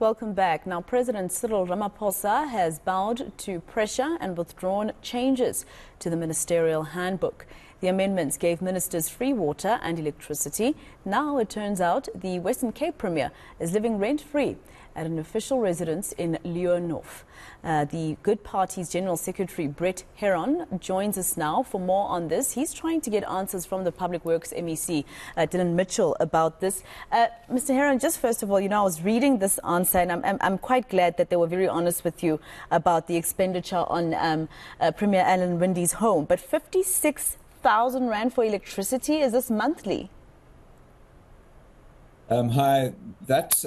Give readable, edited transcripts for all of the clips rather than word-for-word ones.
Welcome back. Now, President Cyril Ramaphosa has bowed to pressure and withdrawn changes to the Ministerial Handbook. The amendments gave ministers free water and electricity. Now it turns out the Western Cape Premier is living rent-free at an official residence in Leeuwenhof. The Good Party's General Secretary Brett Herron joins us now for more on this. He's trying to get answers from the Public Works MEC, Dylan Mitchell, about this. Mr. Herron, just first of all, I was reading this answer and I'm quite glad that they were very honest with you about the expenditure on Premier Alan Winde's home. But 56,000 Rand for electricity, is this monthly? Hi, that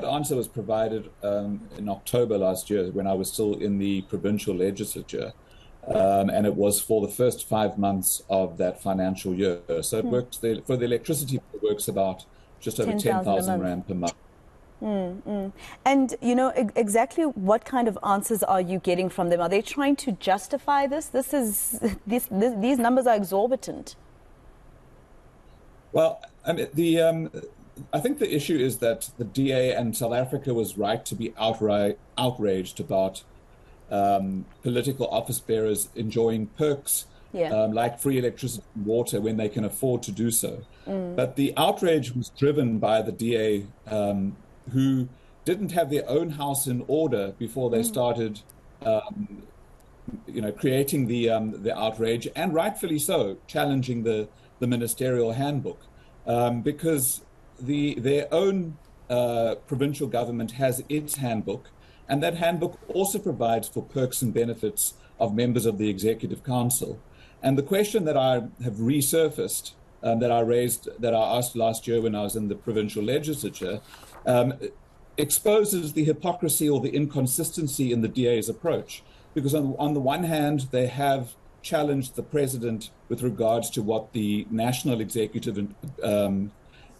answer was provided in October last year when I was still in the provincial legislature, and it was for the first 5 months of that financial year. So it works for the electricity, it works about just over 10,000 Rand per month. And, exactly what kind of answers are you getting from them? Are they trying to justify this? These numbers are exorbitant. Well, I mean, I think the issue is that the DA and South Africa was right to be outraged about political office bearers enjoying perks like free electricity and water when they can afford to do so. But the outrage was driven by the DA who didn't have their own house in order before they started creating the outrage, and rightfully so, challenging the Ministerial Handbook, because their own provincial government has its handbook, and that handbook also provides for perks and benefits of members of the Executive Council. And the question that I have resurfaced, that I asked last year when I was in the provincial legislature, exposes the hypocrisy or the inconsistency in the DA's approach. Because on the one hand, they have challenged the president with regards to what the national executive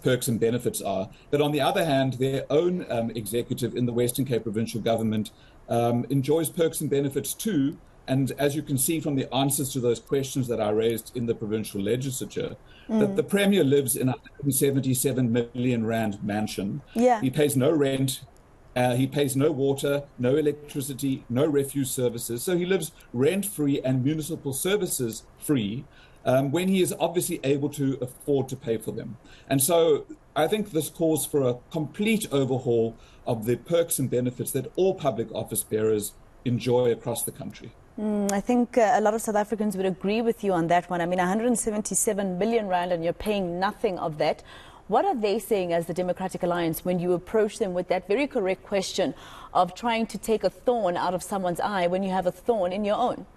perks and benefits are. But on the other hand, their own executive in the Western Cape provincial government enjoys perks and benefits too. And as you can see from the answers to those questions that I raised in the provincial legislature, that the Premier lives in a 177 million Rand mansion. He pays no rent. He pays no water, no electricity, no refuse services. So he lives rent-free and municipal services free, when he is obviously able to afford to pay for them. And so I think this calls for a complete overhaul of the perks and benefits that all public office bearers enjoy across the country. I think a lot of South Africans would agree with you on that one. I mean, 177 million Rand and you're paying nothing of that. What are they saying as the Democratic Alliance when you approach them with that very correct question of trying to take a thorn out of someone's eye when you have a thorn in your own?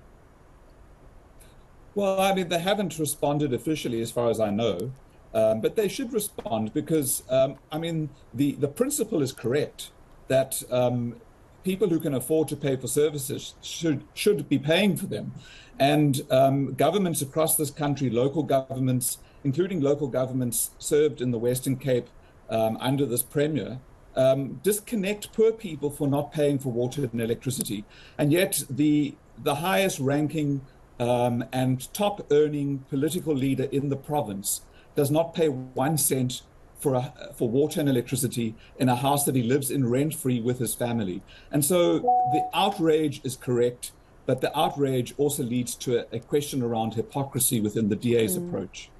Well, I mean, they haven't responded officially as far as I know, but they should respond because, the principle is correct that people who can afford to pay for services should be paying for them. And governments across this country, local governments, including local governments served in the Western Cape under this Premier, disconnect poor people for not paying for water and electricity. And yet the highest ranking and top earning political leader in the province does not pay 1 cent for water and electricity in a house that he lives in rent-free with his family. And so the outrage is correct, but the outrage also leads to a question around hypocrisy within the DA's approach.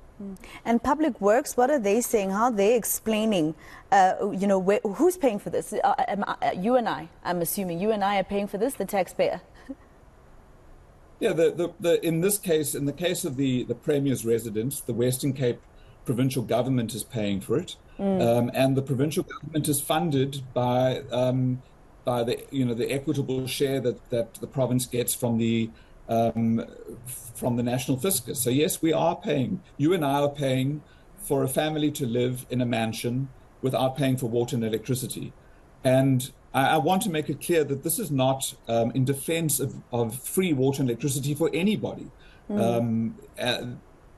And Public Works, what are they saying? How are they explaining, who's paying for this? You and I, I'm assuming you and I are paying for this, the taxpayer. Yeah, in this case, in the case of the Premier's residence, the Western Cape provincial government is paying for it, and the provincial government is funded by the equitable share that the province gets from the national fiscus. So yes, we are paying. You and I are paying for a family to live in a mansion without paying for water and electricity. And I want to make it clear that this is not in defense of free water and electricity for anybody.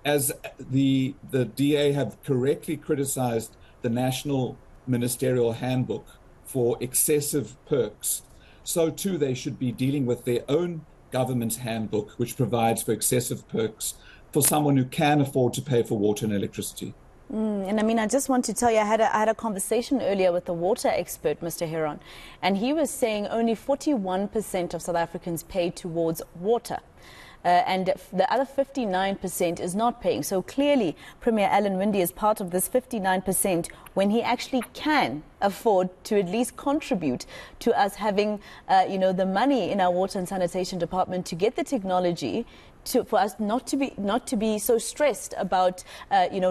As the DA have correctly criticized the National Ministerial Handbook for excessive perks, so too they should be dealing with their own government's handbook, which provides for excessive perks for someone who can afford to pay for water and electricity. And I mean, I just want to tell you, I had a conversation earlier with the water expert, Mr. Herron, and he was saying only 41% of South Africans pay towards water. And the other 59% is not paying. So clearly, Premier Winde is part of this 59% when he actually can afford to at least contribute to us having, the money in our water and sanitation department to get the technology for us not to be so stressed about,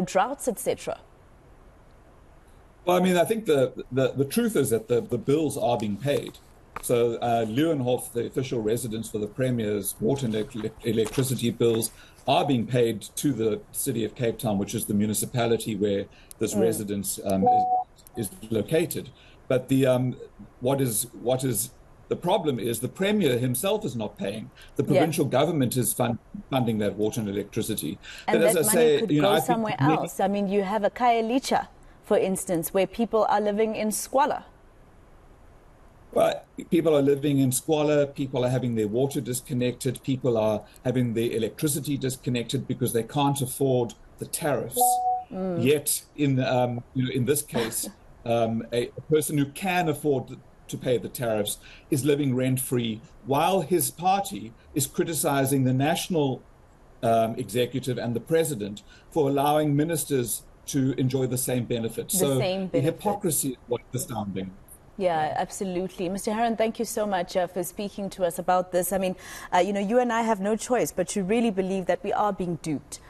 droughts, etc. Well, I mean, I think the truth is that the bills are being paid. So Leeuwenhof, the official residence for the Premier's water and electricity bills, are being paid to the city of Cape Town, which is the municipality where this residence is located. But what is the problem is the Premier himself is not paying. The provincial government is funding that water and electricity. And but that as I money say, could go somewhere else. I mean, you have a Khayelitsha, for instance, where people are living in squalor. Well, people are living in squalor, people are having their water disconnected, people are having their electricity disconnected because they can't afford the tariffs. Yet, in this case, a person who can afford to pay the tariffs is living rent-free, while his party is criticizing the national executive and the president for allowing ministers to enjoy the same benefits. The hypocrisy is what's astounding. Yeah, absolutely. Mr. Herron, thank you so much for speaking to us about this. I mean, you and I have no choice but to really believe that we are being duped